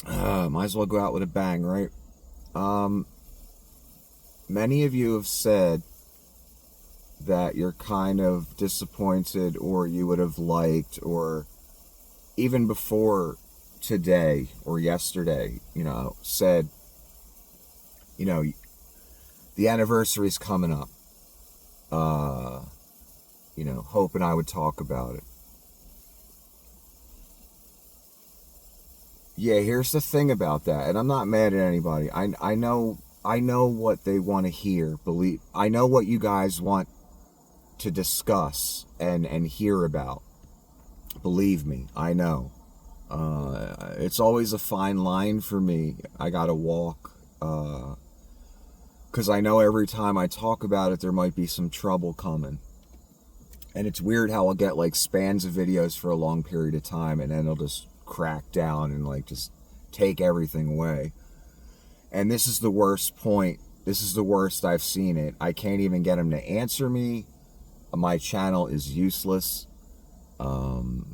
Might as well go out with a bang, right? Um, Many of you have said that you're kind of disappointed, or you would have liked, or even before today or yesterday, said, you know, the anniversary's coming up. Uh, hoping I would talk about it. Yeah, here's the thing about that, and I'm not mad at anybody. I know what they want to hear. I know what you guys want to discuss and hear about. Believe me, I know. It's always a fine line for me. I gotta walk, because I know every time I talk about it, there might be some trouble coming. And it's weird how I'll get like spans of videos for a long period of time, and then they'll just crack down and like just take everything away. And this is the worst point. This is the worst I've seen it. I can't even get them to answer me. My channel is useless.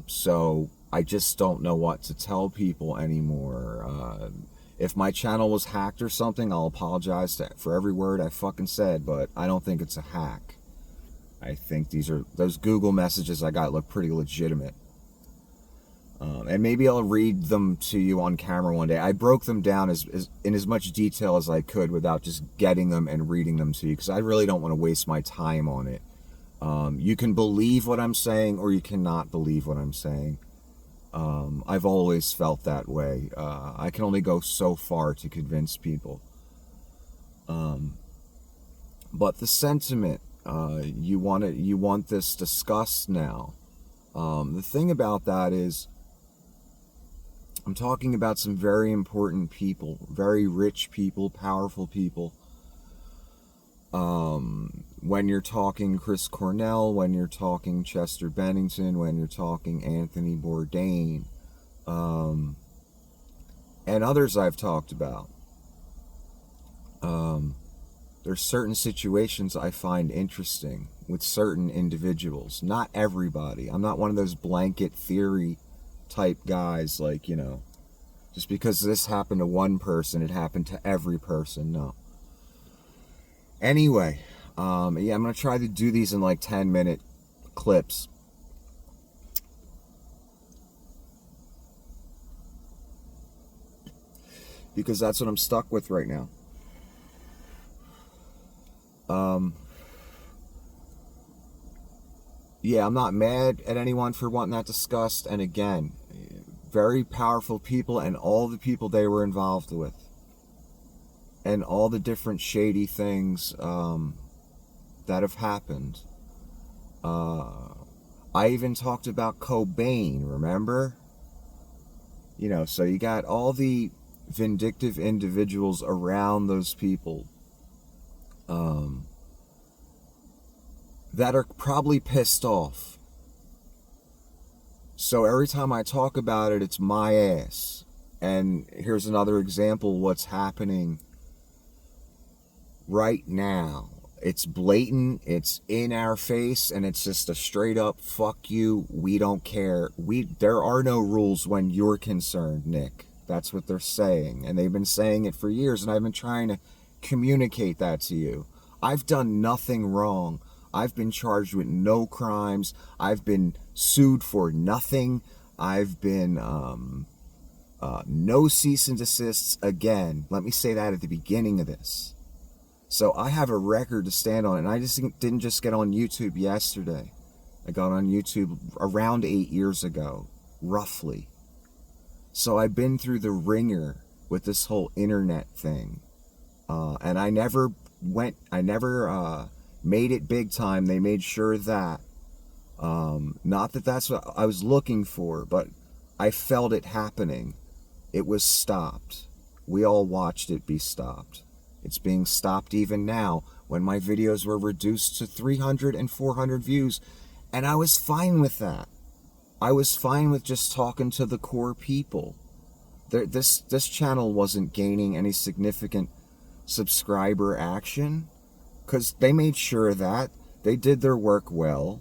So I just don't know what to tell people anymore. If my channel was hacked or something, I'll apologize for every word I fucking said, but I don't think it's a hack. I think those Google messages I got look pretty legitimate. And maybe I'll read them to you on camera one day. I broke them down in as much detail as I could without just getting them and reading them to you, because I really don't want to waste my time on it. You can believe what I'm saying, or you cannot believe what I'm saying. I've always felt that way. I can only go so far to convince people. But the sentiment, you want this discussed now. The thing about that is, I'm talking about some very important people, very rich people, powerful people. When you're talking Chris Cornell, when you're talking Chester Bennington, when you're talking Anthony Bourdain, and others I've talked about, there's certain situations I find interesting with certain individuals. Not everybody. I'm not one of those blanket theory type guys, like, just because this happened to one person, it happened to every person. No. Anyway, I'm going to try to do these in like 10-minute clips. Because that's what I'm stuck with right now. I'm not mad at anyone for wanting that discussed. And again, very powerful people, and all the people they were involved with, and all the different shady things that have happened. I even talked about Cobain, remember? So you got all the vindictive individuals around those people that are probably pissed off. So every time I talk about it, it's my ass. And here's another example what's happening right now. It's blatant, it's in our face, and it's just a straight up fuck you, we don't care. There are no rules when you're concerned, Nick. That's what they're saying, and they've been saying it for years, and I've been trying to communicate that to you. I've done nothing wrong. I've been charged with no crimes. I've been sued for nothing. I've been no cease and desists. Again, let me say that at the beginning of this. So I have a record to stand on, and I didn't just get on YouTube yesterday. I got on YouTube around 8 years ago, roughly. So I've been through the ringer with this whole internet thing. And I never made it big time. They made sure that, not that that's what I was looking for, but I felt it happening. It was stopped. We all watched it be stopped. It's being stopped even now when my videos were reduced to 300 and 400 views. And I was fine with that. I was fine with just talking to the core people. This channel wasn't gaining any significant subscriber action, because they made sure that they did their work well.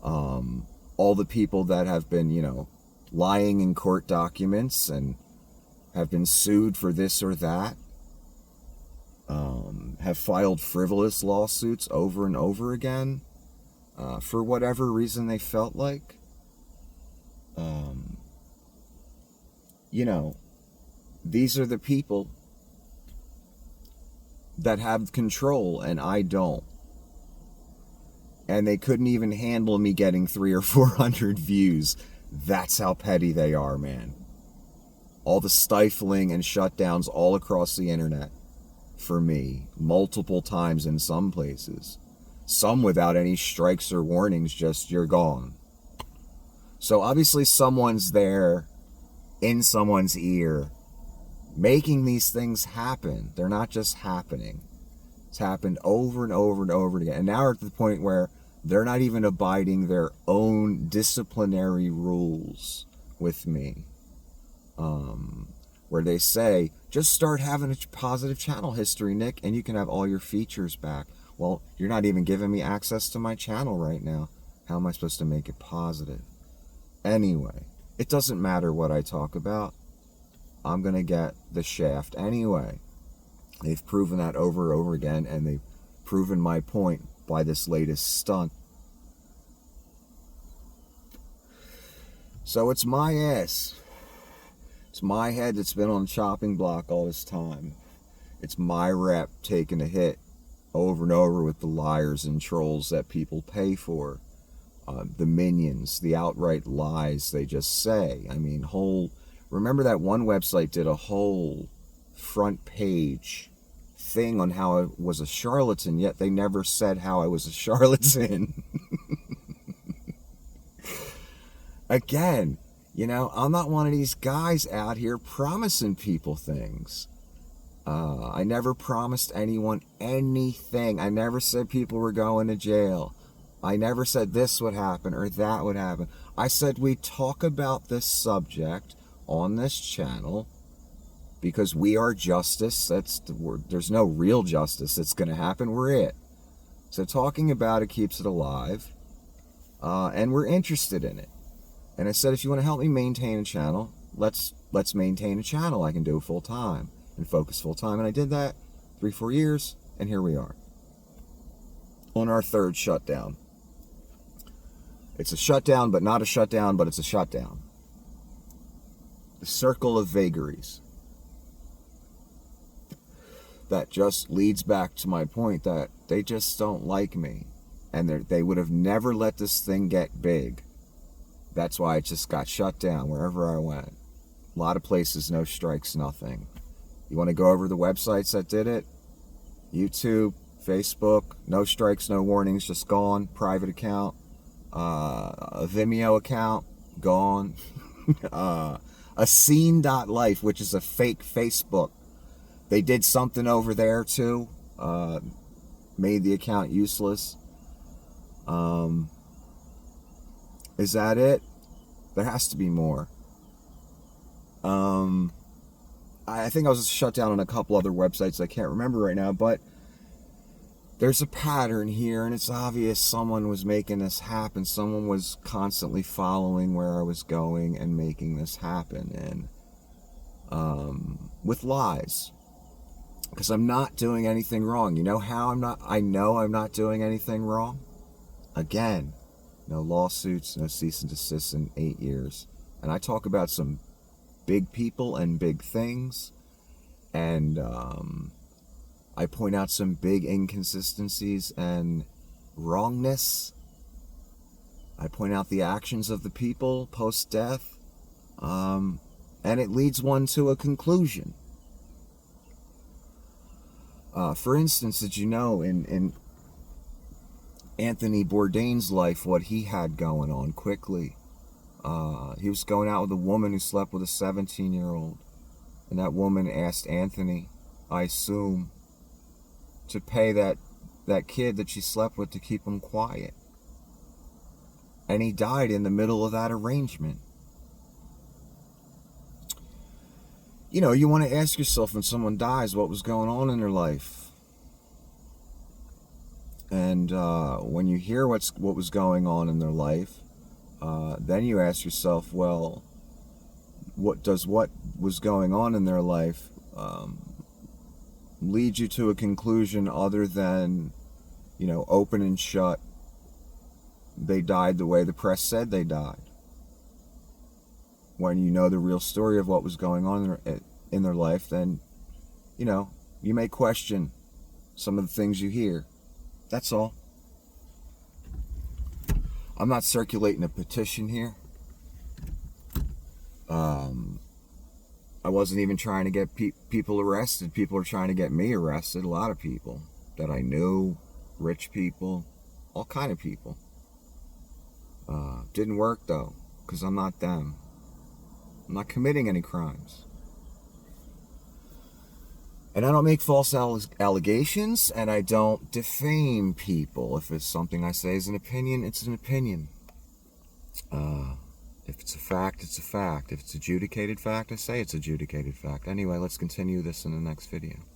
All the people that have been, lying in court documents and have been sued for this or that, have filed frivolous lawsuits over and over again, for whatever reason they felt like. These are the people that have control, and I don't. And they couldn't even handle me getting 300 or 400 views. That's how petty they are, man. All the stifling and shutdowns all across the internet for me, multiple times in some places. Some without any strikes or warnings, just you're gone. So obviously someone's there in someone's ear making these things happen. They're not just happening. It's happened over and over and over again. And now we're at the point where they're not even abiding their own disciplinary rules with me. Where they say, just start having a positive channel history, Nick, and you can have all your features back. Well, you're not even giving me access to my channel right now. How am I supposed to make it positive? Anyway, it doesn't matter what I talk about. I'm going to get the shaft anyway. They've proven that over and over again, and they've proven my point by this latest stunt. So it's my ass. It's my head that's been on the chopping block all this time. It's my rep taking a hit over and over with the liars and trolls that people pay for. The minions, the outright lies they just say. I mean, remember that one website did a whole front page thing on how I was a charlatan, yet they never said how I was a charlatan. Again, I'm not one of these guys out here promising people things. I never promised anyone anything. I never said people were going to jail. I never said this would happen or that would happen. I said we talk about this subject on this channel because we are justice. There's no real justice that's going to happen. We're it. So talking about it keeps it alive. And we're interested in it. And I said, if you want to help me maintain a channel, let's maintain a channel. I can do it full time and focus full time. And I did that 3-4 years, and here we are on our third shutdown. It's a shutdown, but not a shutdown, but it's a shutdown. The circle of vagaries. That just leads back to my point that they just don't like me. And they would have never let this thing get big. That's why it just got shut down wherever I went. A lot of places, no strikes, nothing. You want to go over the websites that did it? YouTube, Facebook, no strikes, no warnings, just gone. Private account. A Vimeo account, gone. A scene.life, which is a fake Facebook. They did something over there too. Made the account useless. Is that it? There has to be more. I think I was shut down on a couple other websites I can't remember right now, but there's a pattern here, and it's obvious someone was making this happen. Someone was constantly following where I was going and making this happen, and with lies. Because I'm not doing anything wrong. You know how I know I'm not doing anything wrong? Again, no lawsuits, no cease and desist in 8 years. And I talk about some big people and big things. And I point out some big inconsistencies and wrongness. I point out the actions of the people post-death. And it leads one to a conclusion. For instance, did you know in Anthony Bourdain's life what he had going on quickly? He was going out with a woman who slept with a 17-year-old. And that woman asked Anthony, I assume, to pay that kid that she slept with to keep him quiet. And he died in the middle of that arrangement. You want to ask yourself when someone dies what was going on in their life. And when you hear what was going on in their life, then you ask yourself, well, what was going on in their life lead you to a conclusion other than, you know, open and shut, they died the way the press said they died. When you know the real story of what was going on in their life, then, you know, you may question some of the things you hear. That's all. I'm not circulating a petition here. I wasn't even trying to get people arrested. People are trying to get me arrested. A lot of people that I knew, rich people, all kind of people. Didn't work though, because I'm not them. I'm not committing any crimes. And I don't make false allegations, and I don't defame people. If it's something I say is an opinion, it's an opinion. If it's a fact, it's a fact. If it's adjudicated fact, I say it's adjudicated fact. Anyway, let's continue this in the next video.